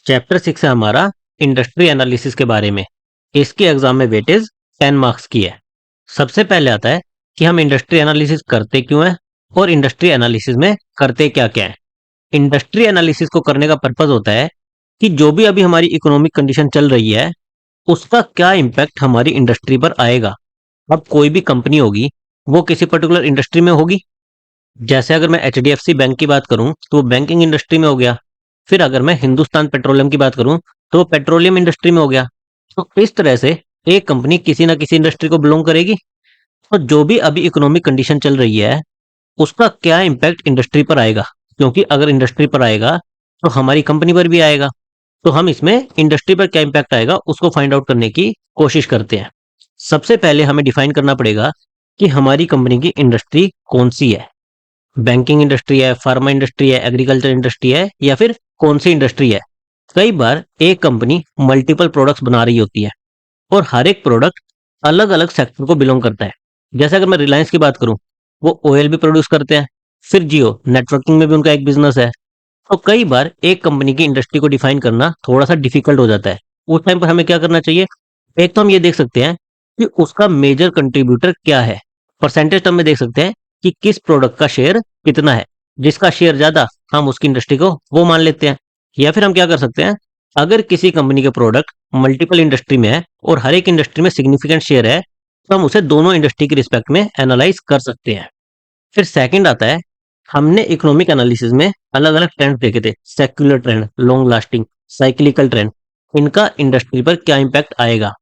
Chapter 6 है हमारा industry analysis के बारे में। इसके एग्जाम में वेटेज 10 मार्क्स की है। सबसे पहले आता है कि हम इंडस्ट्री एनालिसिस करते क्यों हैं और इंडस्ट्री एनालिसिस में करते क्या क्या है। इंडस्ट्री एनालिसिस को करने का पर्पस होता है कि जो भी अभी हमारी इकोनॉमिक कंडीशन चल रही है उसका क्या इम्पैक्ट हमारी इंडस्ट्री पर आएगा। अब कोई भी कंपनी होगी वो किसी पर्टिकुलर इंडस्ट्री में होगी। जैसे अगर मैं एचडीएफसी बैंक की बात करूं तो वो बैंकिंग इंडस्ट्री में हो गया। फिर अगर मैं हिंदुस्तान पेट्रोलियम की बात करूं तो वो पेट्रोलियम इंडस्ट्री में हो गया। तो इस तरह से एक कंपनी किसी ना किसी इंडस्ट्री को बिलोंग करेगी। तो जो भी अभी इकोनॉमिक कंडीशन चल रही है उसका क्या इम्पैक्ट इंडस्ट्री पर आएगा, क्योंकि अगर इंडस्ट्री पर आएगा तो हमारी कंपनी पर भी आएगा। तो हम इसमें इंडस्ट्री पर क्या इम्पैक्ट आएगा उसको फाइंड आउट करने की कोशिश करते हैं। सबसे पहले हमें डिफाइन करना पड़ेगा कि हमारी कंपनी की इंडस्ट्री कौन सी है। बैंकिंग इंडस्ट्री है, फार्मा इंडस्ट्री है, एग्रीकल्चर इंडस्ट्री है या फिर कौन सी इंडस्ट्री है। कई बार एक कंपनी मल्टीपल प्रोडक्ट्स बना रही होती है और हर एक प्रोडक्ट अलग अलग सेक्टर को बिलोंग करता है। जैसे अगर मैं रिलायंस की बात करूं, वो ऑयल भी प्रोड्यूस करते हैं। फिर जियो नेटवर्किंग में भी उनका एक बिजनेस है। तो कई बार एक कंपनी की इंडस्ट्री को डिफाइन करना थोड़ा सा डिफिकल्ट हो जाता है। उस टाइम पर हमें क्या करना चाहिए, एक तो हम ये देख सकते हैं कि उसका मेजर कंट्रीब्यूटर क्या है। परसेंटेज टर्म में देख सकते हैं कि किस प्रोडक्ट का शेयर कितना है। जिसका शेयर ज्यादा हम उसकी इंडस्ट्री को वो मान लेते हैं। या फिर हम क्या कर सकते हैं, अगर किसी कंपनी के प्रोडक्ट मल्टीपल इंडस्ट्री में है और हर एक इंडस्ट्री में सिग्निफिकेंट शेयर है तो हम उसे दोनों इंडस्ट्री के रिस्पेक्ट में एनालाइज कर सकते हैं। फिर सेकंड आता है, हमने इकोनॉमिक एनालिसिस में अलग अलग ट्रेंड देखे थे। Secular trend, long lasting, cyclical trend. इनका इंडस्ट्री पर क्या इंपैक्ट आएगा।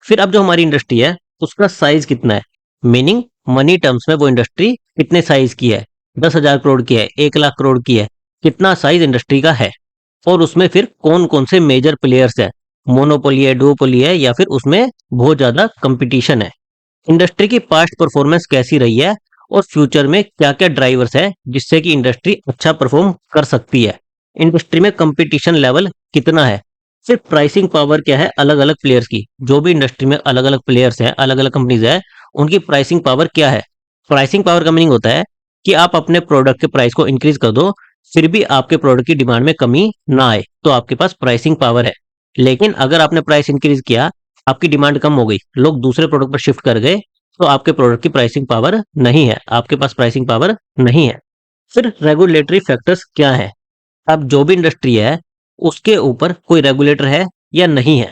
फिर अब जो हमारी इंडस्ट्री है उसका साइज कितना है, मीनिंग मनी टर्म्स में वो इंडस्ट्री कितने साइज की है। 10,000 करोड़ की है, 1 लाख करोड़ की है, कितना साइज इंडस्ट्री का है। और उसमें फिर कौन कौन से मेजर प्लेयर्स है, मोनोपोली है, डुओपोली है या फिर उसमें बहुत ज्यादा कंपटीशन है। इंडस्ट्री की पास्ट परफॉर्मेंस कैसी रही है और फ्यूचर में क्या क्या ड्राइवर्स है जिससे कि इंडस्ट्री अच्छा परफॉर्म कर सकती है। इंडस्ट्री में कंपटीशन लेवल कितना है। सिर्फ प्राइसिंग पावर क्या है अलग अलग प्लेयर्स की। जो भी इंडस्ट्री में अलग अलग प्लेयर्स हैं, अलग अलग कंपनीज है, उनकी प्राइसिंग पावर क्या है। प्राइसिंग पावर का मीनिंग होता है कि आप अपने प्रोडक्ट के प्राइस को इंक्रीज कर दो फिर भी आपके प्रोडक्ट की डिमांड में कमी ना आए तो आपके पास प्राइसिंग पावर है। लेकिन अगर आपने प्राइस इंक्रीज किया, आपकी डिमांड कम हो गई, लोग दूसरे प्रोडक्ट पर शिफ्ट कर गए, तो आपके प्रोडक्ट की प्राइसिंग पावर नहीं है, आपके पास प्राइसिंग पावर नहीं है। फिर रेगुलेटरी फैक्टर्स क्या है। अब जो भी इंडस्ट्री है उसके ऊपर कोई रेगुलेटर है या नहीं है।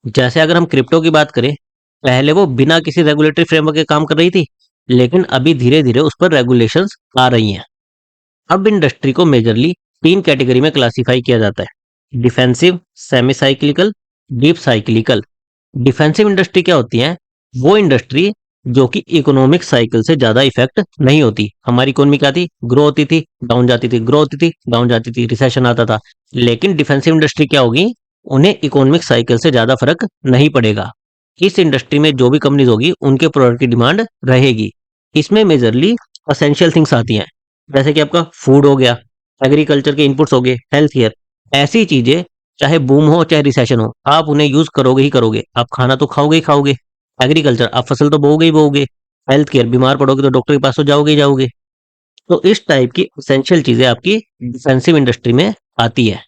जैसे अगर हम क्रिप्टो की बात करें, पहले वो बिना किसी रेगुलेटरी फ्रेमवर्क के काम कर रही थी, लेकिन अभी धीरे धीरे उस पर रेगुलेशंस आ रही हैं। अब इंडस्ट्री को मेजरली 3 कैटेगरी में क्लासिफाई किया जाता है, defensive, semi cyclical, deep cyclical. Defensive industry क्या होती है, वो इंडस्ट्री जो कि इकोनॉमिक साइकिल से ज्यादा इफेक्ट नहीं होती। हमारी इकोनॉमी क्या थी, ग्रो होती थी, डाउन जाती थी, ग्रो होती थी, डाउन जाती थी, रिसेशन आता था। लेकिन डिफेंसिव इंडस्ट्री क्या होगी, उन्हें इकोनॉमिक साइकिल से ज्यादा फर्क नहीं पड़ेगा। इस इंडस्ट्री में जो भी कंपनीज होगी उनके प्रोडक्ट की डिमांड रहेगी। इसमें मेजरली असेंशियल थिंग्स आती हैं, जैसे कि आपका फूड हो गया, एग्रीकल्चर के इनपुट्स हो गए, हेल्थ केयर। ऐसी चीजें चाहे बूम हो चाहे रिसेशन हो आप उन्हें यूज करोगे ही करोगे। आप खाना तो खाओगे ही खाओगे, एग्रीकल्चर आप फसल तो बोओगे ही बोओगे, हेल्थ केयर बीमार पड़ोगे तो डॉक्टर के पास तो जाओगे ही जाओगे। तो इस टाइप की एसेंशियल चीजें आपकी डिफेंसिव इंडस्ट्री में आती है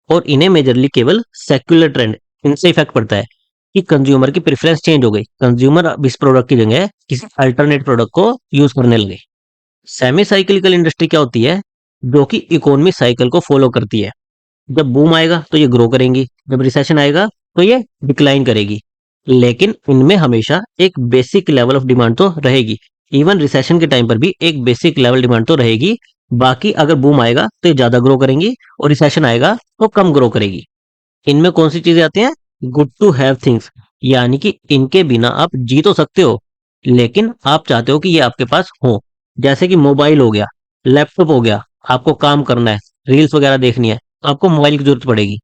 और इन्हें मेजरली केवल सेक्युलर ट्रेंड इनसे इफेक्ट पड़ता है कि कंज्यूमर की प्रेफरेंस चेंज हो गई, कंज्यूमर अब इस प्रोडक्ट की जगह किसी अल्टरनेट प्रोडक्ट को यूज करने लगे। सेमी साइक्लिकल इंडस्ट्री क्या होती है, जो कि इकोनॉमी साइकिल को फॉलो करती है। जब बूम आएगा तो ये ग्रो करेंगी, जब रिसेशन आएगा तो ये डिक्लाइन करेगी। लेकिन इनमें हमेशा एक बेसिक लेवल ऑफ डिमांड तो रहेगी। इवन रिसेशन के टाइम पर भी एक बेसिक लेवल डिमांड तो रहेगी। बाकी अगर बूम आएगा तो ये ज्यादा ग्रो करेंगी और रिसेशन आएगा तो कम ग्रो करेगी। इनमें कौन सी चीजें आती हैं, गुड टू हैव थिंग्स, यानी कि इनके बिना आप जी तो सकते हो लेकिन आप चाहते हो कि ये आपके पास हो। जैसे कि मोबाइल हो गया, लैपटॉप हो गया, आपको काम करना है, रील्स वगैरह देखनी है तो आपको मोबाइल की जरूरत पड़ेगी।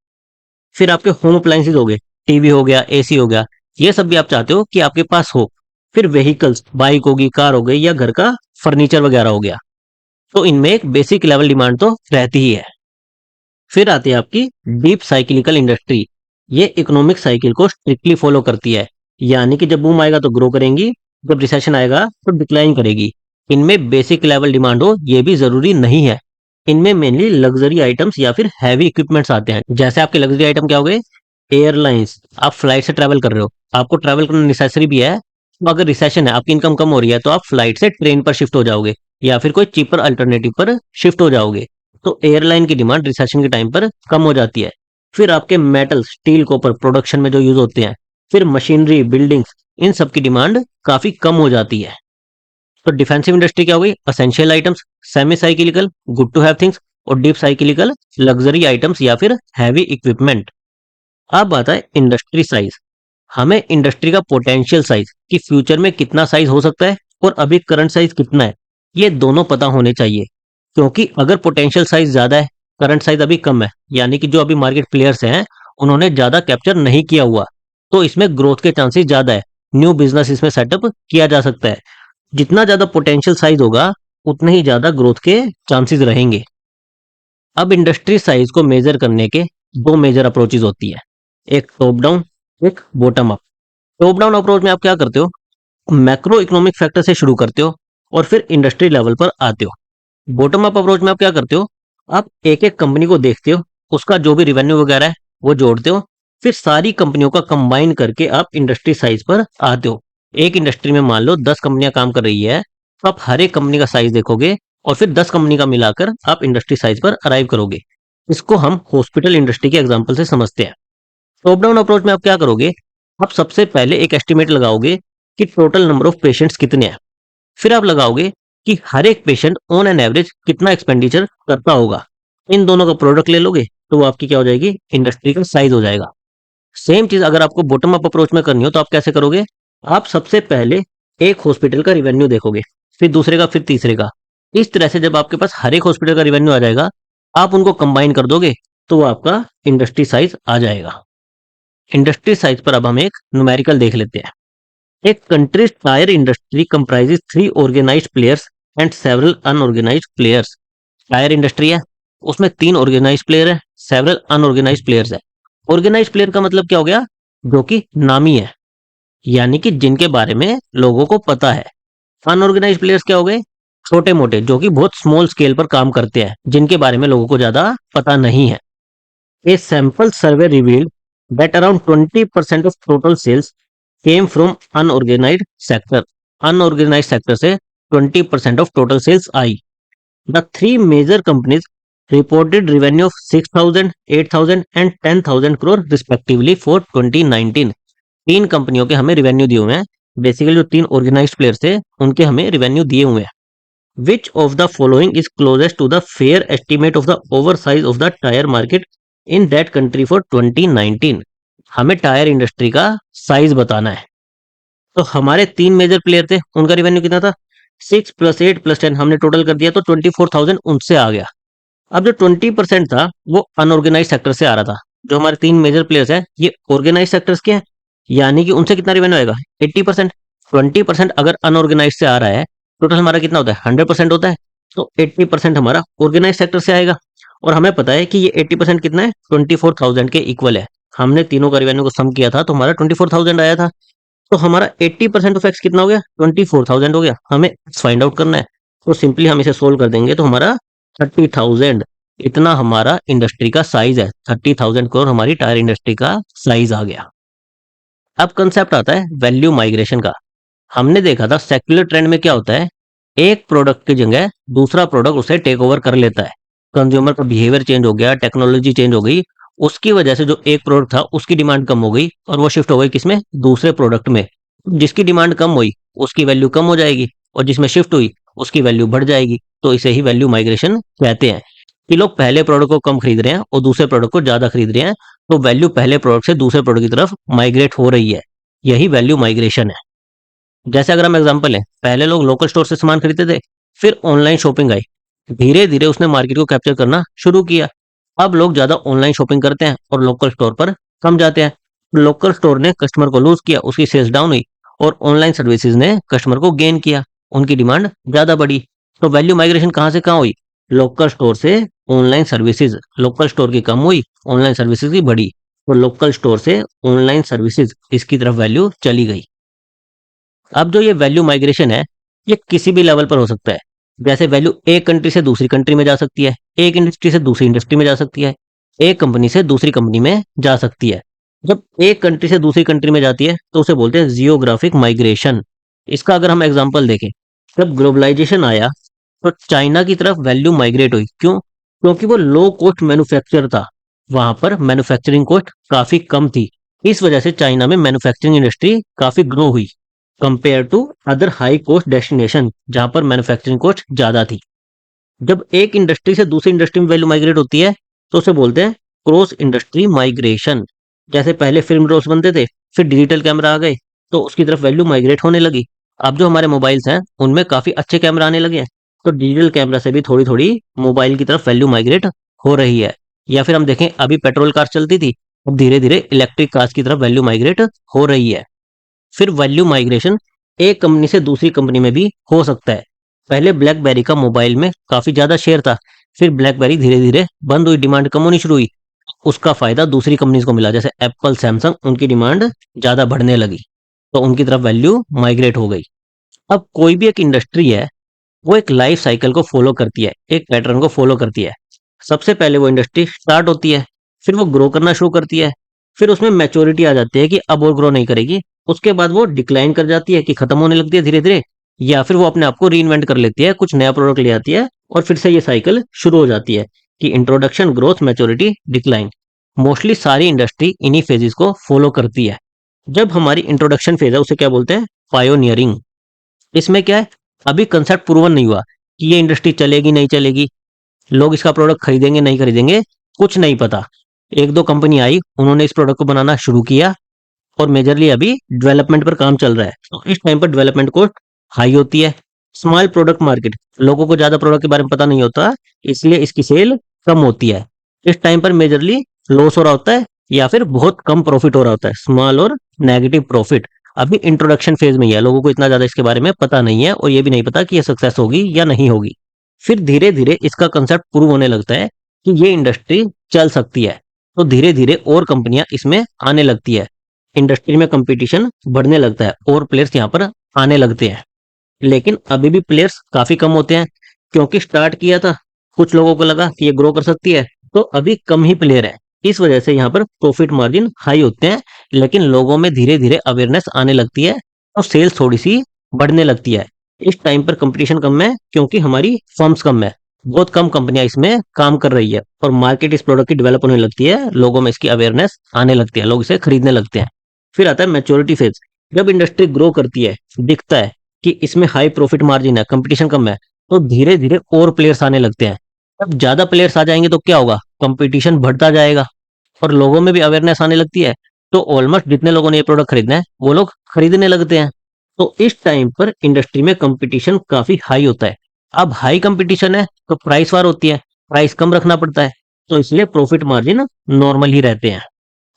फिर आपके होम अप्लायंसेस हो गए, टीवी हो गया, एसी हो गया, ये सब भी आप चाहते हो कि आपके पास हो। फिर व्हीकल्स, बाइक होगी, कार हो गई या घर का फर्नीचर वगैरह हो गया। तो इनमें एक बेसिक लेवल डिमांड तो रहती ही है। फिर आती है आपकी डीप साइक्लिकल इंडस्ट्री। ये इकोनॉमिक साइकिल को स्ट्रिक्टली फॉलो करती है, यानी कि जब बूम आएगा तो ग्रो करेंगी, जब रिसेशन आएगा तो डिक्लाइन करेगी। इनमें बेसिक लेवल डिमांड हो ये भी जरूरी नहीं है। इनमें मेनली लग्जरी आइटम्स या फिर हैवी इक्विपमेंट्स आते हैं। जैसे आपके लग्जरी आइटम क्या हो गए? एयरलाइंस, आप फ्लाइट से ट्रैवल कर रहे हो, आपको ट्रैवल करना नेसेसरी भी है, तो अगर रिसेशन है, आपकी इनकम कम हो रही है, तो आप फ्लाइट से ट्रेन पर शिफ्ट हो जाओगे या फिर कोई चीपर अल्टरनेटिव पर शिफ्ट हो जाओगे। तो एयरलाइन की डिमांड रिसेशन के टाइम पर कम हो जाती है। फिर आपके मेटल, स्टील, कॉपर प्रोडक्शन में जो यूज होते हैं, फिर मशीनरी, बिल्डिंग्स, इन सब की डिमांड काफी कम हो जाती है। तो डिफेंसिव इंडस्ट्री क्या हो गई? Essential items, semi cyclical, good to have things, और डीप साइकिलिकल, लग्जरी आइटम्स या फिर हैवी इक्विपमेंट। अब आता है इंडस्ट्री साइज। हमें इंडस्ट्री का पोटेंशियल साइज कि फ्यूचर में कितना साइज हो सकता है और अभी करंट साइज कितना है, ये दोनों पता होने चाहिए। क्योंकि अगर पोटेंशियल साइज ज्यादा है, करंट साइज अभी कम है, यानी कि जो अभी मार्केट प्लेयर्स हैं उन्होंने ज्यादा कैप्चर नहीं किया हुआ, तो इसमें ग्रोथ के चांसेस ज्यादा है, न्यू बिजनेस इसमें सेटअप किया जा सकता है। जितना ज्यादा पोटेंशियल साइज होगा उतने ही ज्यादा ग्रोथ के चांसेस रहेंगे। अब इंडस्ट्री साइज को मेजर करने के दो मेजर अप्रोचेज होती है, एक टॉप डाउन, एक bottom up. Top down approach में आप क्या करते हो? मैक्रो इकोनॉमिक फैक्टर से शुरू करते हो और फिर इंडस्ट्री लेवल पर आते हो। बॉटम अप अप्रोच में आप क्या करते हो? आप एक एक कंपनी को देखते हो, उसका जो भी रिवेन्यू वगैरह है वो जोड़ते हो, फिर सारी कंपनियों का कंबाइन करके आप इंडस्ट्री साइज पर आते हो। एक इंडस्ट्री में मान लो 10 कंपनियां काम कर रही है, तो आप हर एक कंपनी का साइज देखोगे और फिर 10 कंपनी का मिलाकर आप इंडस्ट्री साइज पर अराइव करोगे। इसको हम हॉस्पिटल इंडस्ट्री के एग्जाम्पल से समझते हैं। टॉप डाउन अप्रोच में आप क्या करोगे? आप सबसे पहले एक एस्टिमेट लगाओगे कि टोटल नंबर ऑफ पेशेंट्स कितने हैं। फिर आप लगाओगे कि हर एक पेशेंट ऑन एन एवरेज कितना एक्सपेंडिचर करता होगा। इन दोनों का प्रोडक्ट ले लोगे तो वो आपकी क्या हो जाएगी? इंडस्ट्री का साइज हो जाएगा। सेम चीज अगर आपको बॉटम अप अप्रोच में करनी हो तो आप कैसे करोगे? आप सबसे पहले एक हॉस्पिटल का रिवेन्यू देखोगे, फिर दूसरे का, फिर तीसरे का। इस तरह से जब आपके पास हर एक हॉस्पिटल का रिवेन्यू आ जाएगा, आप उनको कंबाइन कर दोगे तो वो आपका इंडस्ट्री साइज आ जाएगा। इंडस्ट्री साइज पर अब हम एक न्यूमेरिकल देख लेते हैं। एक country's tyre industry comprises 3 organised players and several unorganised players. Tyre industry है, उसमें 3 ऑर्गेनाइज्ड प्लेयर है, सेवरल अनऑर्गेनाइज्ड प्लेयर्स है। ऑर्गेनाइज्ड प्लेयर का मतलब क्या हो गया? जो कि नामी है, यानी कि जिनके बारे में लोगों को पता है। अनऑर्गेनाइज्ड प्लेयर्स क्या हो गए? छोटे मोटे, जो कि बहुत स्मॉल स्केल पर काम करते हैं, जिनके बारे में लोगों को ज्यादा पता नहीं है। A sample survey revealed that around 20% of total sales came from unorganized sector. Unorganized sector से 20% of total sales I. The three major companies reported revenue of 6,000, 8,000 and 10,000 crore respectively for 2019। तीन कंपनियों के हमें रिवेन्यू दिए हुए हैं। Basically जो तीन ऑर्गेनाइज्ड प्लेयर्स थे उनके हमें रिवेन्यू दिए हुए हैं। Which of the following is closest to the fair estimate of the oversize of the tire market in that country for 2019? हमें टायर इंडस्ट्री का साइज बताना है। तो हमारे तीन मेजर प्लेयर थे, उनका रिवेन्यू कितना था? 6 + 8 + 10, हमने टोटल कर दिया तो 24,000 उनसे आ गया। अब जो 20% था वो अनऑर्गेनाइज सेक्टर से आ रहा था। जो हमारे तीन मेजर प्लेयर्स हैं ये ऑर्गेनाइज सेक्टर्स के हैं, यानी कि उनसे कितना रिवेन्यू आएगा? 80%। 20% अगर अनऑर्गेनाइज से आ रहा है, टोटल हमारा कितना होता है? 100% होता है। तो 80% हमारा ऑर्गेनाइज सेक्टर से आएगा। और हमें पता है कि ये 80% कितना है? 24,000 के इक्वल है। हमने तीनों का रिवेन्यू को सम किया था तो हमारा 24,000 आया था। तो हमारा 80% ऑफ एक्स कितना हो गया? 24,000 हो गया। हमें एक्स फाइंड आउट करना है, तो सिंपली हम इसे सोल्व कर देंगे तो हमारा 30,000, इतना हमारा इंडस्ट्री का साइज है। 30,000 करोड़ हमारी टायर इंडस्ट्री का साइज आ गया। अब कंसेप्ट आता है वैल्यू माइग्रेशन का। हमने देखा था सेक्युलर ट्रेंड में क्या होता है, एक प्रोडक्ट की जगह दूसरा प्रोडक्ट उसे टेक ओवर कर लेता है। कंज्यूमर का बिहेवियर चेंज हो गया, टेक्नोलॉजी चेंज हो गई, उसकी वजह से जो एक प्रोडक्ट था उसकी डिमांड कम हो गई और वो शिफ्ट हो गई किसमें? दूसरे प्रोडक्ट में। जिसकी डिमांड कम हुई उसकी वैल्यू कम हो जाएगी और जिसमें शिफ्ट हुई उसकी वैल्यू बढ़ जाएगी। तो इसे ही वैल्यू माइग्रेशन कहते हैं कि लोग पहले प्रोडक्ट को कम खरीद रहे हैं और दूसरे प्रोडक्ट को ज्यादा खरीद रहे हैं, तो वैल्यू पहले प्रोडक्ट से दूसरे प्रोडक्ट की तरफ माइग्रेट हो रही है। यही वैल्यू माइग्रेशन है। जैसे अगर हम एग्जांपल लें, पहले लोग लोकल स्टोर से सामान खरीदते थे, फिर ऑनलाइन शॉपिंग आई, धीरे धीरे उसने मार्केट को कैप्चर करना शुरू किया। अब लोग ज्यादा ऑनलाइन शॉपिंग करते हैं और लोकल स्टोर पर कम जाते हैं। लोकल स्टोर ने कस्टमर को लूज किया, उसकी सेल्स डाउन हुई, और ऑनलाइन सर्विसेज ने कस्टमर को गेन किया, उनकी डिमांड ज्यादा बढ़ी। तो वैल्यू माइग्रेशन कहाँ से कहाँ हुई? लोकल स्टोर से ऑनलाइन सर्विसेज। लोकल स्टोर की कम हुई, ऑनलाइन सर्विसेज की बढ़ी, तो लोकल स्टोर से ऑनलाइन सर्विसेज इसकी तरफ वैल्यू चली गई। अब जो ये वैल्यू माइग्रेशन है ये किसी भी लेवल पर हो सकता है। जैसे वैल्यू एक कंट्री से दूसरी कंट्री में जा सकती है, एक इंडस्ट्री से दूसरी इंडस्ट्री में जा सकती है, एक कंपनी से दूसरी कंपनी में जा सकती है। जब एक कंट्री से दूसरी कंट्री में जाती है तो उसे बोलते हैं जियोग्राफिक माइग्रेशन। इसका अगर हम एग्जांपल देखें, जब ग्लोबलाइजेशन आया तो चाइना की तरफ वैल्यू माइग्रेट हुई। क्यों? क्योंकि वो लो कॉस्ट मैन्युफैक्चर था, वहां पर मैन्युफैक्चरिंग कॉस्ट काफी कम थी। इस वजह से चाइना में मैन्युफैक्चरिंग इंडस्ट्री काफी ग्रो हुई compare to other high cost destination जहां पर मैन्युफैक्चरिंग कॉस्ट ज्यादा थी। जब एक इंडस्ट्री से दूसरी इंडस्ट्री में वैल्यू माइग्रेट होती है तो उसे बोलते हैं क्रॉस इंडस्ट्री माइग्रेशन। जैसे पहले फिल्म रोल्स बनते थे, फिर डिजिटल कैमरा आ गए तो उसकी तरफ वैल्यू माइग्रेट होने लगी। अब जो हमारे मोबाइल्स हैं उनमें काफी अच्छे कैमरा आने लगे हैं, तो डिजिटल कैमरा से भी थोड़ी थोड़ी मोबाइल की तरफ वैल्यू माइग्रेट हो रही है। या फिर हम देखें, अभी पेट्रोल कार चलती थी, अब धीरे धीरे इलेक्ट्रिक कार्स की तरफ वैल्यू माइग्रेट हो रही है। फिर वैल्यू माइग्रेशन एक कंपनी से दूसरी कंपनी में भी हो सकता है। पहले ब्लैकबेरी का मोबाइल में काफी ज्यादा शेयर था, फिर ब्लैकबेरी धीरे धीरे बंद हुई, डिमांड कम होनी शुरू हुई। उसका फायदा दूसरी कंपनीज को मिला, जैसे एप्पल, सैमसंग, उनकी डिमांड ज्यादा बढ़ने लगी तो उनकी तरफ वैल्यू माइग्रेट हो गई। अब कोई भी एक इंडस्ट्री है, वो एक लाइफ साइकिल को फॉलो करती है, एक पैटर्न को फॉलो करती है। सबसे पहले वो इंडस्ट्री स्टार्ट होती है, फिर वो ग्रो करना शुरू करती है, फिर उसमें मैच्योरिटी आ जाती है कि अब और ग्रो नहीं करेगी। उसके बाद वो डिक्लाइन कर जाती है कि खत्म होने लगती है धीरे धीरे, या फिर वो अपने आप को री इन्वेंट कर लेती है, कुछ नया प्रोडक्ट ले आती है और फिर से ये साइकिल शुरू हो जाती है कि introduction, growth, maturity, decline. Mostly सारी इंडस्ट्री इन्हीं फेजेस को फॉलो करती है। जब हमारी इंट्रोडक्शन फेज है उसे क्या बोलते हैं? पायोनियरिंग। इसमें क्या है, अभी कंसेप्ट प्रूवन नहीं हुआ कि ये इंडस्ट्री चलेगी नहीं चलेगी, लोग इसका प्रोडक्ट खरीदेंगे नहीं खरीदेंगे, कुछ नहीं पता। एक दो कंपनी आई, उन्होंने इस प्रोडक्ट को बनाना शुरू किया और मेजरली अभी डेवलपमेंट पर काम चल रहा है, तो इस टाइम पर डेवलपमेंट कॉस्ट हाई होती है। स्मॉल प्रोडक्ट मार्केट, लोगों को ज्यादा प्रोडक्ट के बारे में पता नहीं होता, इसलिए इसकी सेल कम होती है। इस टाइम पर मेजरली लॉस हो रहा होता है या फिर बहुत कम प्रॉफिट हो रहा होता है, स्मॉल और नेगेटिव प्रॉफिट। अभी इंट्रोडक्शन फेज में ही है, लोगों को इतना ज्यादा इसके बारे में पता नहीं है और ये भी नहीं पता कि ये सक्सेस होगी या नहीं होगी। फिर धीरे धीरे इसका कंसेप्ट प्रूव होने लगता है कि ये इंडस्ट्री चल सकती है, तो धीरे धीरे और कंपनियां इसमें आने लगती है। इंडस्ट्री में कंपटीशन बढ़ने लगता है और प्लेयर्स यहाँ पर आने लगते हैं। लेकिन अभी भी प्लेयर्स काफी कम होते हैं, क्योंकि स्टार्ट किया था, कुछ लोगों को लगा कि ये ग्रो कर सकती है, तो अभी कम ही प्लेयर है। इस वजह से यहाँ पर प्रॉफिट मार्जिन हाई होते हैं, लेकिन लोगों में धीरे धीरे अवेयरनेस आने लगती है और सेल्स थोड़ी सी बढ़ने लगती है। इस टाइम पर कंपटीशन कम है क्योंकि हमारी फर्म्स कम है, बहुत कम कंपनियां इसमें काम कर रही है और मार्केट इस प्रोडक्ट की डेवलप होने लगती है, लोगों में इसकी अवेयरनेस आने लगती है, लोग इसे खरीदने लगते हैं। फिर आता है मैच्योरिटी फेज। जब इंडस्ट्री ग्रो करती है, दिखता है कि इसमें हाई प्रॉफिट मार्जिन है, कंपटीशन कम है, तो धीरे धीरे और प्लेयर्स आने लगते हैं। अब ज्यादा प्लेयर्स आ जाएंगे तो क्या होगा? कंपटीशन बढ़ता जाएगा और लोगों में भी अवेयरनेस आने लगती है, तो ऑलमोस्ट जितने लोगों ने ये प्रोडक्ट खरीदना है वो लोग खरीदने लगते हैं। तो इस टाइम पर इंडस्ट्री में कंपटीशन काफी हाई होता है। अब हाई कंपटीशन है तो प्राइस वार होती है, प्राइस कम रखना पड़ता है, तो इसलिए प्रॉफिट मार्जिन नॉर्मल ही रहते हैं।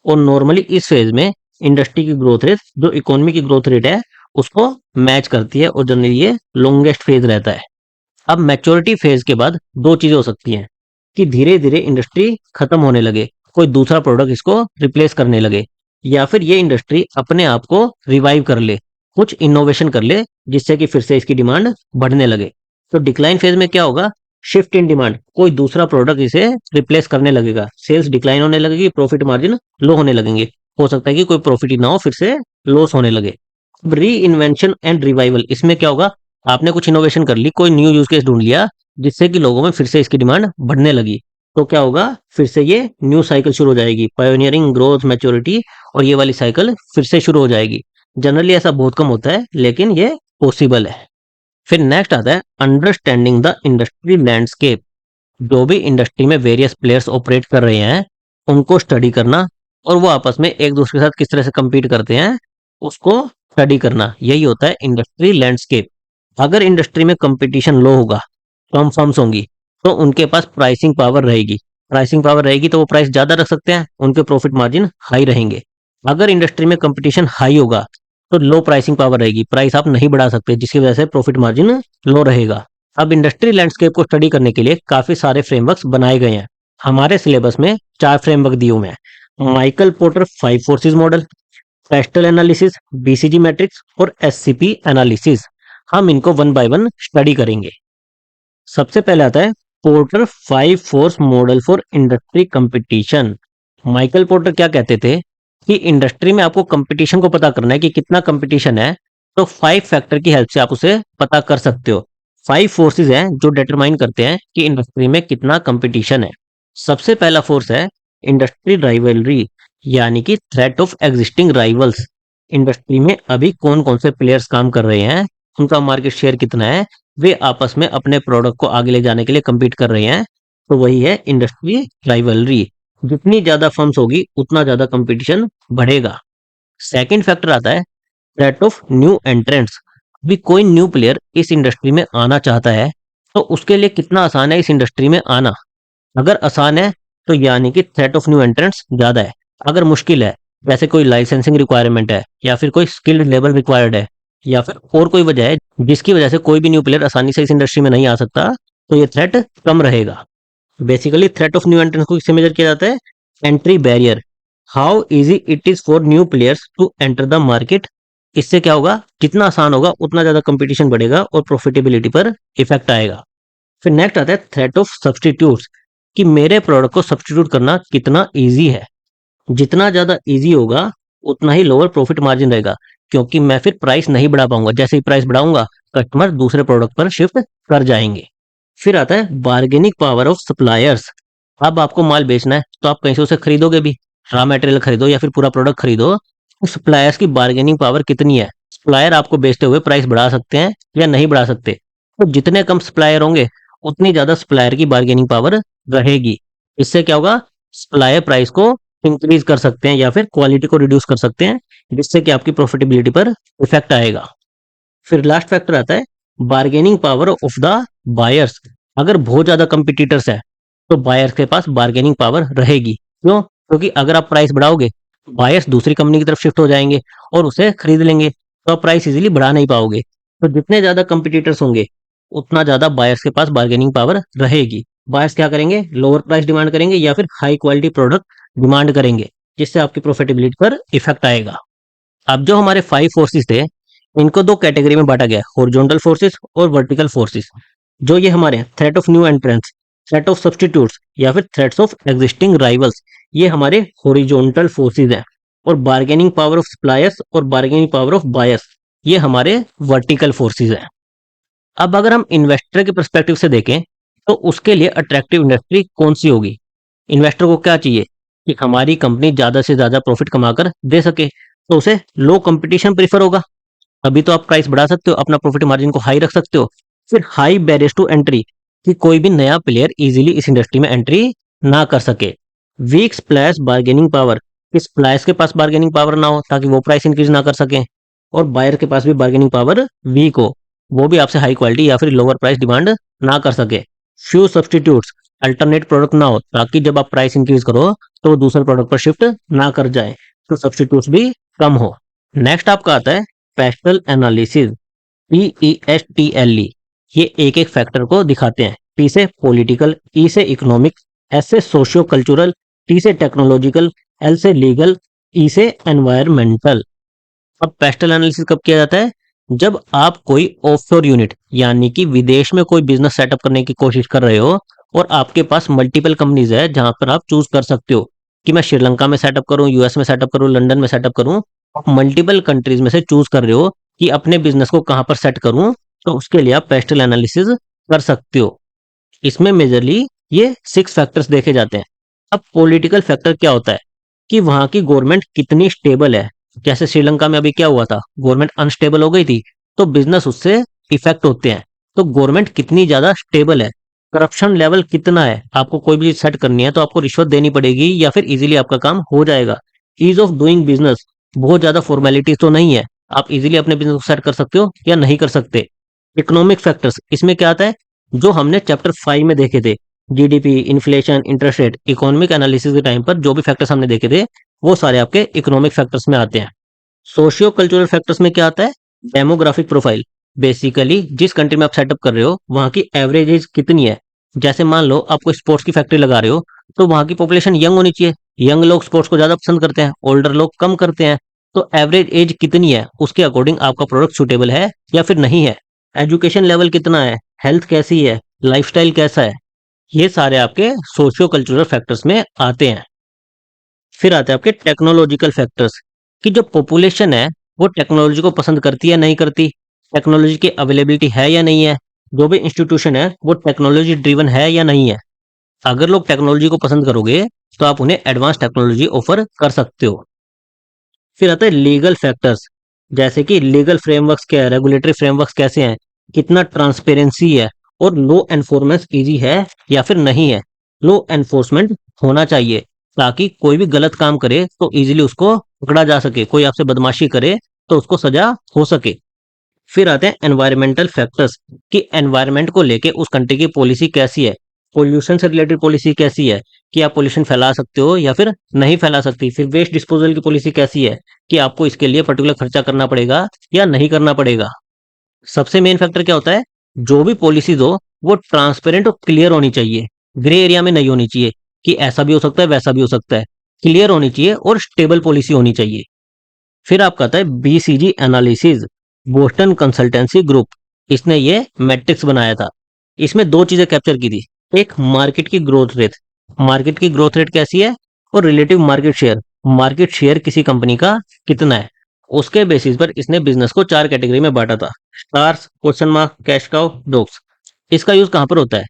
और नॉर्मली इस फेज में इंडस्ट्री की ग्रोथ रेट जो इकोनॉमी की ग्रोथ रेट है उसको मैच करती है और जनरली ये लॉन्गेस्ट फेज रहता है। अब मैच्योरिटी फेज के बाद दो चीजें हो सकती हैं कि धीरे धीरे इंडस्ट्री खत्म होने लगे, कोई दूसरा प्रोडक्ट इसको रिप्लेस करने लगे, या फिर ये इंडस्ट्री अपने आप को रिवाइव कर ले, कुछ इनोवेशन कर ले जिससे कि फिर से इसकी डिमांड बढ़ने लगे। तो डिक्लाइन फेज में क्या होगा? शिफ्ट इन डिमांड, कोई दूसरा प्रोडक्ट इसे रिप्लेस करने लगेगा, सेल्स डिक्लाइन होने लगेगी, प्रॉफिट मार्जिन लो होने लगेंगे, हो सकता है कि कोई प्रॉफिट ही ना हो, फिर से लॉस होने लगे। री इन्वेंशन एंड रिवाइवल, इसमें क्या होगा? आपने कुछ इनोवेशन कर ली, कोई न्यू यूज केस ढूंढ लिया जिससे कि लोगों में फिर से इसकी डिमांड बढ़ने लगी, तो क्या होगा? फिर से ये न्यू साइकिल शुरू हो जाएगी, पायोनियरिंग, ग्रोथ, मैच्योरिटी, और ये वाली साइकिल फिर से शुरू हो जाएगी। जनरली ऐसा बहुत कम होता है लेकिन ये पॉसिबल है। फिर नेक्स्ट आता है अंडरस्टैंडिंग द इंडस्ट्री लैंडस्केप। जो भी इंडस्ट्री में वेरियस प्लेयर्स ऑपरेट कर रहे हैं उनको स्टडी करना और वो आपस में एक दूसरे के साथ किस तरह से compete करते हैं उसको स्टडी करना, यही होता है इंडस्ट्री लैंडस्केप। अगर इंडस्ट्री में कंपटीशन लो होगा, कम फर्म्स होंगी, तो उनके पास प्राइसिंग पावर रहेगी। प्राइसिंग पावर रहेगी तो वो प्राइस ज्यादा रख सकते हैं, उनके प्रॉफिट मार्जिन हाई रहेंगे। अगर इंडस्ट्री में कंपटीशन हाई होगा तो लो प्राइसिंग पावर रहेगी, प्राइस आप नहीं बढ़ा सकते, जिसकी वजह से प्रॉफिट मार्जिन लो रहेगा। अब इंडस्ट्री लैंडस्केप को स्टडी करने के लिए काफी सारे फ्रेमवर्क्स बनाए गए हैं। हमारे सिलेबस में 4 फ्रेमवर्क दिए हुए हैं: Michael porter 5 forces model, pastel analysis, BCG matrix और एससीपी एनालिसिस। हम इनको वन बाय वन स्टडी करेंगे। सबसे पहले आता है porter 5 force model for industry competition. Michael porter क्या कहते थे कि इंडस्ट्री में आपको कंपटीशन को पता करना है कि कितना कंपटीशन है, तो 5 फैक्टर की हेल्प से आप उसे पता कर सकते हो। 5 फोर्सेस हैं जो डिटरमाइन करते हैं कि इंडस्ट्री में कितना कंपटीशन है। सबसे पहला फोर्स है इंडस्ट्री राइवलरी, यानी कि threat of existing rivals. Industry में अभी कौन कौन से प्लेयर्स काम कर रहे हैं, उनका मार्केट शेयर कितना है, वे आपस में अपने प्रोडक्ट को आगे ले जाने के लिए compete कर रहे हैं, तो वही है इंडस्ट्री राइवलरी। जितनी ज्यादा फर्म्स होगी उतना ज्यादा कंपटीशन बढ़ेगा। सेकंड फैक्टर आता है थ्रेट ऑफ न्यू एंट्रेंट्स। अभी कोई न्यू प्लेयर इस इंडस्ट्री में आना चाहता है, तो उसके लिए कितना आसान है इस इंडस्ट्री में आना। अगर आसान है तो यानी कि थ्रेट ऑफ न्यू एंट्रेंट्स ज्यादा है। अगर मुश्किल है, जैसे कोई लाइसेंसिंग रिक्वायरमेंट है, या फिर कोई स्किल्ड लेबर रिक्वायर्ड है, या फिर और कोई वजह है जिसकी वजह से कोई भी न्यू प्लेयर आसानी से इस इंडस्ट्री में नहीं आ सकता, तो ये थ्रेट कम रहेगा। Basically threat of new entrance को किससे मेजर किया जाता है? Entry barrier, how easy it is for new players to enter the market. इससे क्या होगा, जितना आसान होगा उतना ज्यादा कंपटीशन बढ़ेगा और प्रॉफिटेबिलिटी पर इफेक्ट आएगा। फिर नेक्स्ट आता है थ्रेट ऑफ सब्सटीट्यूट्स, कि मेरे प्रोडक्ट को सब्सटीट्यूट करना कितना इजी है। जितना ज्यादा इजी होगा उतना ही लोअर प्रॉफिट मार्जिन रहेगा, क्योंकि मैं फिर प्राइस नहीं बढ़ा पाऊंगा। जैसे ही प्राइस बढ़ाऊंगा, कस्टमर दूसरे प्रोडक्ट पर शिफ्ट कर जाएंगे। फिर आता है बार्गेनिंग पावर ऑफ सप्लायर्स। अब आपको माल बेचना है तो आप कहीं से उसे खरीदोगे भी, रॉ मटेरियल खरीदो या फिर पूरा प्रोडक्ट खरीदो, तो सप्लायर्स की बार्गेनिंग पावर कितनी है। सप्लायर आपको बेचते हुए प्राइस बढ़ा सकते हैं या नहीं बढ़ा सकते। तो जितने कम सप्लायर होंगे उतनी ज्यादा सप्लायर की बार्गेनिंग पावर रहेगी। इससे क्या होगा, सप्लायर प्राइस को इंक्रीज कर सकते हैं या फिर क्वालिटी को रिड्यूस कर सकते हैं, जिससे कि आपकी प्रॉफिटेबिलिटी पर इफेक्ट आएगा। फिर लास्ट फैक्टर आता है bargaining power of the buyers. अगर बहुत ज्यादा कंपिटिटर्स है तो बायर्स के पास बार्गेनिंग पावर रहेगी। क्यों? क्योंकि अगर आप प्राइस बढ़ाओगे, बायर्स दूसरी कंपनी की तरफ शिफ्ट हो जाएंगे और उसे खरीद लेंगे, तो आप प्राइस इजीली बढ़ा नहीं पाओगे। तो जितने ज्यादा कंपिटिटर्स होंगे उतना ज्यादा बायर्स के पास बार्गेनिंग पावर रहेगी। बायर्स क्या करेंगे, लोअर प्राइस डिमांड करेंगे या फिर हाई क्वालिटी प्रोडक्ट डिमांड करेंगे, जिससे आपकी प्रॉफिटेबिलिटी पर इफेक्ट आएगा। अब जो हमारे 5 फोर्सेस थे, इनको दो कैटेगरी में बांटा गया, हॉरिजॉन्टल फोर्सेस और वर्टिकल फोर्सेस। जो ये हमारे threat of new entrance, threat of substitutes या फिर थ्रेट्स ऑफ एग्जिस्टिंग राइवल्स, ये हमारे हॉरिजॉन्टल फोर्सेस हैं। और बार्गेनिंग पावर ऑफ सप्लायर्स और बार्गेनिंग पावर ऑफ बायर्स, ये हमारे वर्टिकल फोर्सेस हैं। अब अगर हम इन्वेस्टर के पर्सपेक्टिव से देखें, तो उसके लिए अट्रैक्टिव इंडस्ट्री कौन सी होगी। इन्वेस्टर को क्या चाहिए कि हमारी कंपनी ज्यादा से ज्यादा प्रॉफिट कमाकर दे सके, तो उसे लो कंपटीशन प्रीफर होगा। अभी तो आप प्राइस बढ़ा सकते हो, अपना प्रॉफिट मार्जिन को हाई रख सकते हो। फिर हाई बैरियर्स टू एंट्री, कि कोई भी नया प्लेयर इजीली इस इंडस्ट्री में एंट्री ना कर सके। वीक स्प्लैश बार्गेनिंग पावर, कि स्प्लायर्स के पास बार्गेनिंग पावर ना हो ताकि वो प्राइस इंक्रीज ना कर सकें, और बायर के पास भी बार्गेनिंग पावर वीक हो, वो भी आपसे हाई क्वालिटी या फिर लोअर प्राइस डिमांड ना कर सके। फ्यू सब्सटीट्यूट्स, अल्टरनेट प्रोडक्ट ना हो ताकि जब आप प्राइस इंक्रीज करो तो वो दूसरे प्रोडक्ट पर शिफ्ट ना कर जाए, तो सब्सटीट्यूट्स भी कम हो। नेक्स्ट आपका आता है पेस्टल एनालिसिस, PESTLE। ये एक एक फैक्टर को दिखाते हैं। P से पॉलिटिकल, E से इकोनॉमिक, S से सोशियो कल्चरल, T से टेक्नोलॉजिकल, L से लीगल, E से एनवायरमेंटल। अब पेस्टल एनालिसिस कब किया जाता है? जब आप कोई ऑफशोर यूनिट यानी कि विदेश में कोई बिजनेस सेटअप करने की कोशिश कर रहे हो, और आपके पास मल्टीपल कंपनीज है जहां पर आप चूज कर सकते हो कि मैं श्रीलंका में सेटअप करूं, यूएस में सेटअप करूं, लंदन में सेटअप करूं। आप मल्टीपल कंट्रीज में से चूज कर रहे हो कि अपने बिजनेस को कहां पर सेट करूं, तो उसके लिए आप पेस्टल एनालिसिस कर सकते हो। इसमें मेजरली ये 6 फैक्टर्स देखे जाते हैं। अब पॉलिटिकल फैक्टर क्या होता है कि वहां की गवर्नमेंट कितनी स्टेबल है। जैसे श्रीलंका में अभी क्या हुआ था, गवर्नमेंट अनस्टेबल हो गई थी, तो बिजनेस उससे इफेक्ट होते हैं। तो गवर्नमेंट कितनी ज्यादा स्टेबल है, करप्शन लेवल कितना है, आपको कोई भी चीज सेट करनी है तो आपको रिश्वत देनी पड़ेगी या फिर इजीली आपका काम हो जाएगा। ईज ऑफ डूइंग बिजनेस, बहुत ज्यादा फॉर्मेलिटीज तो नहीं है, आप इजीली अपने बिजनेस को सेट कर सकते हो या नहीं कर सकते। इकोनॉमिक फैक्टर्स, इसमें क्या आता है, जो हमने चैप्टर 5 में देखे थे, GDP, inflation, interest rate, economic analysis के टाइम पर जो भी फैक्टर्स हमने देखे थे, वो सारे आपके इकोनॉमिक फैक्टर्स में आते हैं। सोशियो कल्चरल फैक्टर्स में क्या आता है, डेमोग्राफिक प्रोफाइल। बेसिकली जिस कंट्री में आप सेटअप कर रहे हो वहां की एवरेज एज कितनी है। जैसे मान लो आप कोई स्पोर्ट्स की फैक्ट्री लगा रहे हो, तो वहां की पॉपुलेशन यंग होनी चाहिए। यंग लोग स्पोर्ट्स को ज्यादा पसंद करते हैं, ओल्डर लोग कम करते हैं। तो एवरेज एज कितनी है, उसके अकॉर्डिंग आपका प्रोडक्ट सुटेबल है या फिर नहीं है। एजुकेशन लेवल कितना है, हेल्थ कैसी है, लाइफस्टाइल कैसा है, ये सारे आपके सोशियो कल्चरल फैक्टर्स में आते हैं। फिर आते हैं आपके टेक्नोलॉजिकल फैक्टर्स कि जो पॉपुलेशन है वो टेक्नोलॉजी को पसंद करती है नहीं करती, टेक्नोलॉजी की अवेलेबिलिटी है या नहीं है, जो भी इंस्टीट्यूशन है वो टेक्नोलॉजी ड्रिवन है या नहीं है। अगर लोग टेक्नोलॉजी को पसंद करोगे तो आप उन्हें एडवांस टेक्नोलॉजी ऑफर कर सकते हो। फिर आता है लीगल फैक्टर्स, जैसे कि लीगल फ्रेमवर्क्स क्या है, रेगुलेटरी फ्रेमवर्क्स कैसे हैं, कितना ट्रांसपेरेंसी है, और लॉ एनफोर्समेंट इजी है या फिर नहीं है। लॉ एनफोर्समेंट होना चाहिए ताकि कोई भी गलत काम करे तो इजीली उसको पकड़ा जा सके, कोई आपसे बदमाशी करे तो उसको सजा हो सके। फिर आते हैं एनवायरमेंटल फैक्टर्स कि एनवायरमेंट को लेके उस कंट्री की पॉलिसी कैसी है, पोल्यूशन से रिलेटेड पॉलिसी कैसी है कि आप पोल्यूशन फैला सकते हो या फिर नहीं फैला सकती। फिर वेस्ट डिस्पोजल की पॉलिसी कैसी है कि आपको इसके लिए पर्टिकुलर खर्चा करना पड़ेगा या नहीं करना पड़ेगा। सबसे मेन फैक्टर क्या होता है, जो भी पॉलिसीज हो वो ट्रांसपेरेंट और क्लियर होनी चाहिए, ग्रे एरिया में नहीं होनी चाहिए कि ऐसा भी हो सकता है वैसा भी हो सकता है, क्लियर होनी चाहिए और स्टेबल पॉलिसी होनी चाहिए। फिर आपका आता है BCG analysis, Boston consultancy group, इसने ये मैट्रिक्स बनाया था। इसमें दो चीजें कैप्चर की थी, एक मार्केट की ग्रोथ रेट, मार्केट की ग्रोथ रेट कैसी है, और रिलेटिव मार्केट शेयर किसी कंपनी का कितना है। उसके बेसिस पर इसने बिजनेस को चार कैटेगरी में बांटा था, stars, question mark, cash cow, dogs. इसका यूज कहां पर होता है,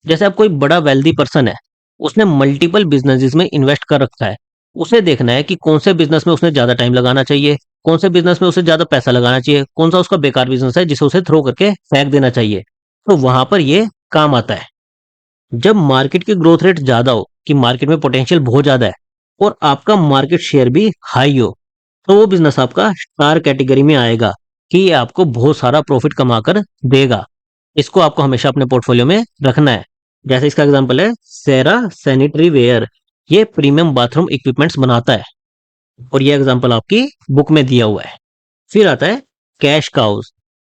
जैसे आप कोई बड़ा वेल्दी पर्सन है, उसने मल्टीपल बिजनेसेस में इन्वेस्ट कर रखा है, उसे देखना है कि कौन से बिजनेस में उसने ज्यादा टाइम लगाना चाहिए, कौन से बिजनेस में उसे ज्यादा पैसा लगाना चाहिए, कौन सा उसका बेकार बिजनेस है जिसे उसे थ्रो करके फेंक देना चाहिए। तो वहां पर ये काम आता है। जब मार्केट की ग्रोथ रेट ज्यादा हो कि मार्केट में पोटेंशियल बहुत ज्यादा है और आपका मार्केट शेयर भी हाई हो, तो वो बिजनेस आपका स्टार कैटेगरी में आएगा कि ये आपको बहुत सारा प्रॉफिट कमा कर देगा। इसको आपको हमेशा अपने पोर्टफोलियो में रखना है। जैसे इसका एग्जांपल है सेरा सैनिटरी वेयर, ये प्रीमियम बाथरूम इक्विपमेंट्स बनाता है और ये एग्जांपल आपकी बुक में दिया हुआ है। फिर आता है कैश काउज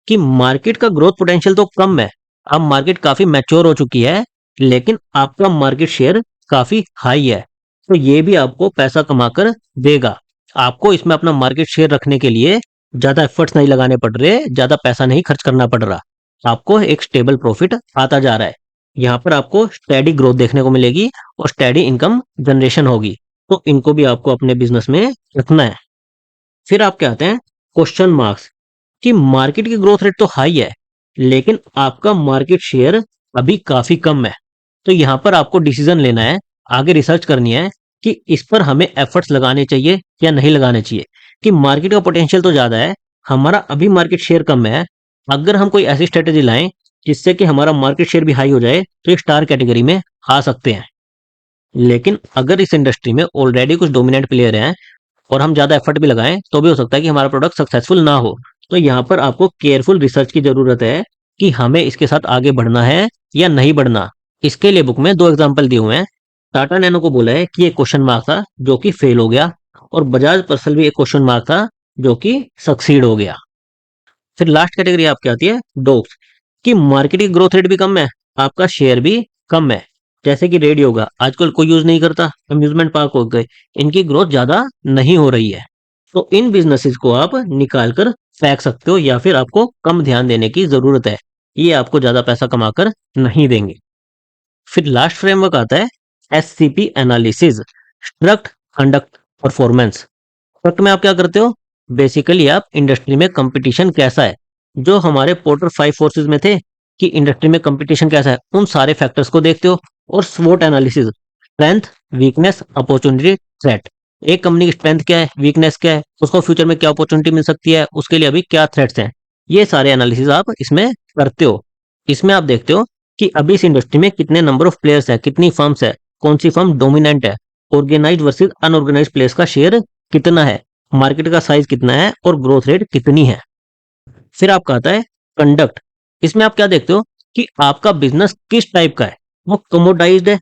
कि मार्केट का ग्रोथ पोटेंशियल तो कम है, अब मार्केट काफी मैच्योर हो चुकी है, लेकिन आपका मार्केट शेयर काफी हाई है, तो ये भी आपको पैसा कमाकर देगा। आपको इसमें अपना मार्केट शेयर रखने के लिए ज्यादा एफर्ट्स नहीं लगाने पड़ रहे, ज्यादा पैसा नहीं खर्च करना पड़ रहा, आपको एक स्टेबल प्रॉफिट आता जा रहा है। यहाँ पर आपको स्टेडी ग्रोथ देखने को मिलेगी और स्टेडी इनकम जनरेशन होगी, तो इनको भी आपको अपने बिजनेस में रखना है। फिर आप क्या आते हैं क्वेश्चन मार्क्स कि मार्केट की ग्रोथ रेट तो हाई है लेकिन आपका मार्केट शेयर अभी काफी कम है, तो यहाँ पर आपको डिसीजन लेना है, आगे रिसर्च करनी है कि इस पर हमें एफर्ट्स लगाने चाहिए या नहीं लगाने चाहिए। कि मार्केट का पोटेंशियल तो ज्यादा है, हमारा अभी मार्केट शेयर कम है, अगर हम कोई ऐसी स्ट्रेटेजी लाएं जिससे कि हमारा मार्केट शेयर भी हाई हो जाए तो ये स्टार कैटेगरी में आ सकते हैं। लेकिन अगर इस इंडस्ट्री में ऑलरेडी कुछ डोमिनेंट प्लेयर हैं और हम ज्यादा एफर्ट भी लगाएं तो भी हो सकता है कि हमारा प्रोडक्ट सक्सेसफुल ना हो, तो यहाँ पर आपको केयरफुल रिसर्च की जरूरत है कि हमें इसके साथ आगे बढ़ना है या नहीं बढ़ना। इसके लिए बुक में दो एग्जाम्पल दिए हुए हैं। टाटा नैनो को बोला है कि ये क्वेश्चन मार्क था जो कि फेल हो गया, और बजाज पर्सल भी एक क्वेश्चन मार्क था जो कि सक्सीड हो गया। फिर लास्ट कैटेगरी आपकी आती है डॉग्स कि मार्केट की ग्रोथ रेट भी कम है, आपका शेयर भी कम है। जैसे कि रेडियो होगा, आजकल कोई यूज नहीं करता, अम्यूजमेंट पार्क हो गए, इनकी ग्रोथ ज्यादा नहीं हो रही है, तो इन बिजनेसेस को आप निकाल कर फेंक सकते हो या फिर आपको कम ध्यान देने की जरूरत है, ये आपको ज्यादा पैसा कमाकर नहीं देंगे। फिर लास्ट फ्रेमवर्क आता है SCP analysis, struct conduct performance. Struct में आप क्या करते हो, बेसिकली आप इंडस्ट्री में कंपटीशन कैसा है, जो हमारे पोर्टर 5 फोर्सेस में थे कि इंडस्ट्री में कंपटीशन कैसा है, उन सारे फैक्टर्स को देखते हो। और स्वोट analysis, strength, weakness, opportunity, threat. एक कंपनी की स्ट्रेंथ क्या है, वीकनेस क्या है, उसको फ्यूचर में क्या अपॉर्चुनिटी मिल सकती है, उसके लिए अभी क्या थ्रेट्स हैं, ये सारे एनालिसिस आप इसमें करते हो। इसमें आप देखते हो कि अभी इस इंडस्ट्री में कितने नंबर ऑफ प्लेयर्स है, कितनी फर्म्स है, कौन सी फर्म डोमिनेंट है, ऑर्गेनाइज वर्सेज अनऑर्गेनाइज प्लेयर्स का शेयर कितना है, मार्केट का साइज कितना है और ग्रोथ रेट कितनी है। फिर आपका आता है कंडक्ट, इसमें आप क्या देखते हो कि आपका बिजनेस किस टाइप का है, वो कमोडाइज्ड है,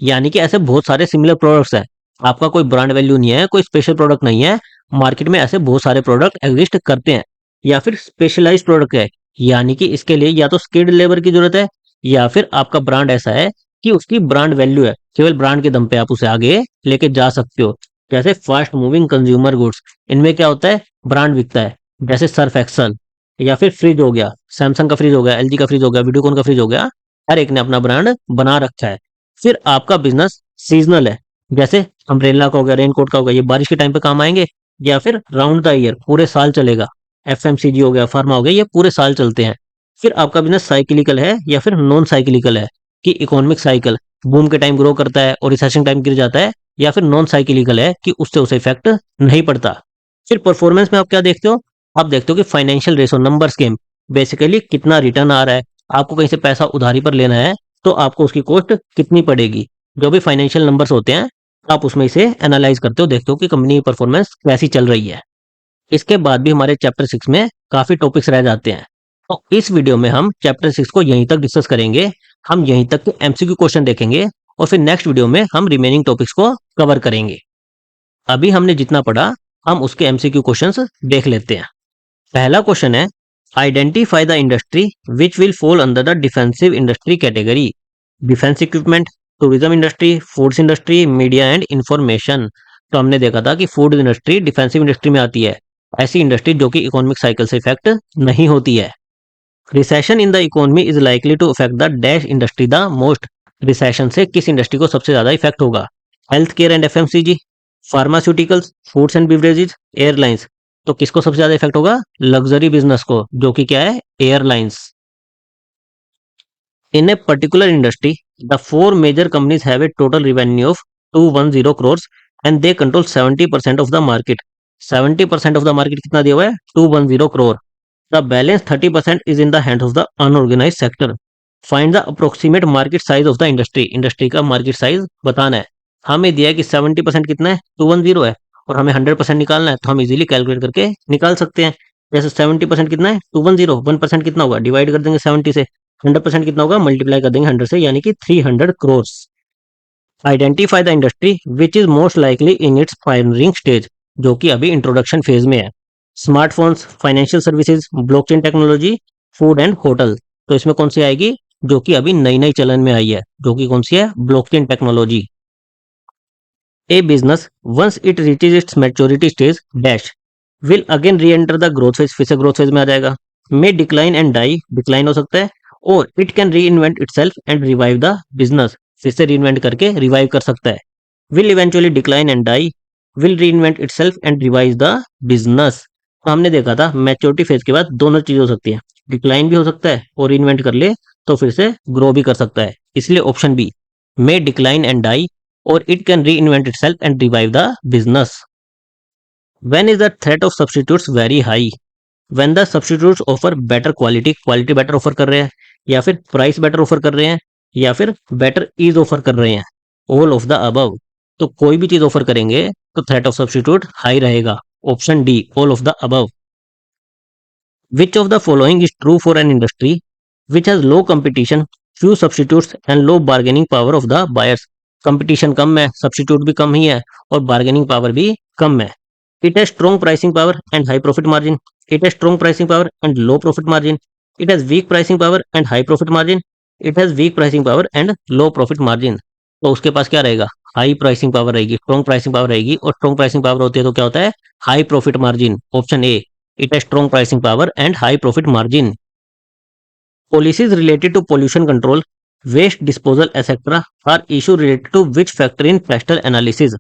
यानी कि ऐसे बहुत सारे सिमिलर प्रोडक्ट्स हैं, आपका कोई ब्रांड वैल्यू नहीं है, कोई स्पेशल प्रोडक्ट नहीं है, मार्केट में ऐसे बहुत सारे प्रोडक्ट एग्जिस्ट करते हैं। या फिर स्पेशलाइज्ड प्रोडक्ट है, यानी कि इसके लिए या तो स्किल्ड लेबर की जरूरत है या फिर आपका ब्रांड ऐसा है कि उसकी ब्रांड वैल्यू है, केवल ब्रांड के दम पे आप उसे आगे लेके जा सकते हो। जैसे फास्ट मूविंग कंज्यूमर गुड्स, इनमें क्या होता है, ब्रांड बिकता है, जैसे सर्फ एक्सल, या फिर फ्रिज हो गया, सैमसंग का फ्रिज हो गया, एलजी का फ्रिज हो गया, वीडियोकॉन का फ्रिज हो गया, हर एक ने अपना ब्रांड बना रखा है। फिर आपका बिजनेस सीजनल है, जैसे अम्ब्रेला का हो गया, रेनकोट का हो गया, ये बारिश के टाइम पे काम आएंगे, या फिर राउंड द ईयर पूरे साल चलेगा। एफएमसीजी हो गया, फार्मा हो गया, ये पूरे साल चलते हैं। फिर आपका बिजनेस साइक्लिकल है या फिर नॉन साइक्लिकल है, कि इकोनॉमिक साइकिल बूम के टाइम ग्रो करता है और रिसेशन टाइम गिर जाता है, या फिर नॉन साइक्लिकल है कि उससे उसे इफेक्ट नहीं पड़ता। फिर परफॉर्मेंस में आप क्या देखते हो, आप देखते हो कि financial ratio numbers game, basically कितना रिटर्न आ रहा है। आपको कहीं से पैसा उधारी पर लेना है तो आपको उसकी कॉस्ट कितनी पड़ेगी, जो भी फाइनेंशियल नंबर्स होते हैं आप उसमें इसे एनालाइज करते हो, देखते हो कि कंपनी की परफॉर्मेंस कैसी चल रही है। इसके बाद भी हमारे चैप्टर 6 में काफी टॉपिक्स रह जाते हैं, तो इस वीडियो में हम चैप्टर 6 को यहीं तक डिस्कस करेंगे। हम यहीं तक के एमसीक्यू क्वेश्चन देखेंगे और फिर नेक्स्ट वीडियो में हम रिमेनिंग टॉपिक्स को कवर करेंगे। अभी हमने जितना पढ़ा हम उसके एमसीक्यू क्वेश्चंस देख लेते हैं। पहला क्वेश्चन है, identify the industry which will fall under the defensive industry category. Defence equipment, tourism industry, foods industry, media and information. तो हमने देखा था कि फूड इंडस्ट्री डिफेंसिव इंडस्ट्री में आती है, ऐसी इंडस्ट्री जो कि इकोनॉमिक साइकिल से इफेक्ट नहीं होती है। Recession in the economy is likely to affect the dash industry the most. Recession से किस इंडस्ट्री को सबसे ज्यादा इफेक्ट होगा, health care and FMCG, pharmaceuticals, foods and beverages, airlines. तो किसको सबसे ज्यादा इफेक्ट होगा, लग्जरी बिजनेस को, जो कि क्या है, airlines. In a particular industry the four major companies have a total revenue of 210 crores and they control 70% of the market. 70% of the market कितना दिया हुआ है, 210 crore। The balance 30% is in the hand of the unorganised sector. Find the approximate market size of the industry. Industry का market size बताना है। हमें दिया है कि 70% कितना है, 210 है, और हमें 100% निकालना है, तो हम इजीली कैलकुलेट करके निकाल सकते हैं। जैसे 70% कितना है, 210, 1% कितना होगा, डिवाइड कर देंगे 70 से। 100% कितना होगा, मल्टीप्लाई कर देंगे 100 से, यानी कि 300 crores। Identify the industry which is most likely in its pioneering stage, जो कि अभी इंट्रोडक्शन फेज में है। Smartphones, financial services, blockchain technology, food and hotel. तो इसमें कौन सी आएगी, जो कि अभी नई नई चलन में आई है, जो कि कौन सी है, blockchain technology. A business once it reaches its maturity stage dash will again reenter the growth phase, फिर से ग्रोथ फेज में आ जाएगा। May decline and die, decline हो सकता है, और it can reinvent itself and revive the business, फिर से री इन्वेंट करके रिवाइव कर सकता है। Will eventually decline and die, will reinvent itself and revive the business. तो हमने देखा था मैच्योरिटी फेज के बाद दोनों चीज हो सकती है, डिक्लाइन भी हो सकता है और इन्वेंट कर ले तो फिर से ग्रो भी कर सकता है, इसलिए option B, may decline and die और it can reinvent itself and revive the business. When is the threat of substitutes very high? When the substitutes offer better quality, quality better offer कर रहे हैं, या फिर price better offer कर रहे हैं, या फिर बेटर ईज ऑफर कर रहे हैं, ऑल ऑफ द अबव। तो कोई भी चीज ऑफर करेंगे तो थ्रेट ऑफ सब्स्टिट्यूट हाई रहेगा, option D, all of the above. Which of the following is true for an industry which has low competition, few substitutes and low bargaining power of the buyers. Competition कम है, substitute भी कम ही है, और bargaining power भी कम है। It has strong pricing power and high profit margin. It has strong pricing power and low profit margin. It has weak pricing power and high profit margin. It has weak pricing power and low profit margin. तो उसके पास क्या रहेगा, high pricing power रहेगी, strong pricing power रहेगी, और strong pricing power होती है तो क्या होता है, high profit margin. Option A, it has strong pricing power and high profit margin. Policies related to pollution control, waste disposal etcetera are issue related to which factor in PESTEL analysis.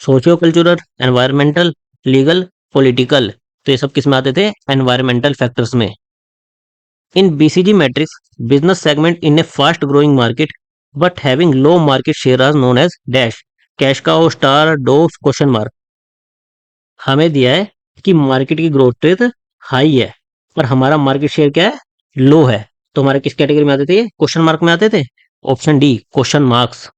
Socio cultural, environmental, legal, political. तो ये सब किस में आते थे, environmental factors में। In BCG matrix business segment in a fast growing market but having low market share are known as dash, cash cow, star, dog, question mark. हमें दिया है कि मार्केट की ग्रोथ रेट हाई है पर हमारा market share क्या है, लो है, तो हमारे किस कैटेगरी में आते थे, क्वेश्चन मार्क में आते थे, option D, question marks.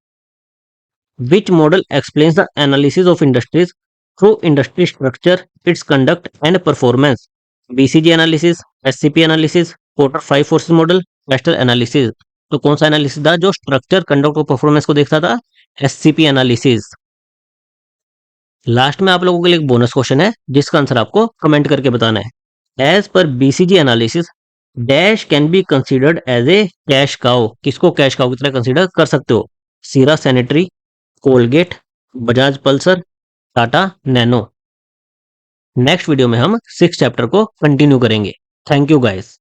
Which model explains the analysis of industries through industry structure, it's conduct and performance. BCG analysis, SCP analysis, porter 5 forces model, pastel analysis. तो कौन सा एनालिसिस था जो स्ट्रक्चर, कंडक्ट और performance को देखता था, SCP analysis. Last में आप लोगों के लिए एक बोनस क्वेश्चन है जिसका आंसर आपको कमेंट करके बताना है। As per BCG analysis dash can be considered as a cash cow, किसको कैश काउ की तरह कंसीडर कर सकते हो, Cera sanitary, Colgate, Bajaj Pulsar, Tata Nano. Next video में हम 6 चैप्टर को कंटिन्यू करेंगे। Thank you guys.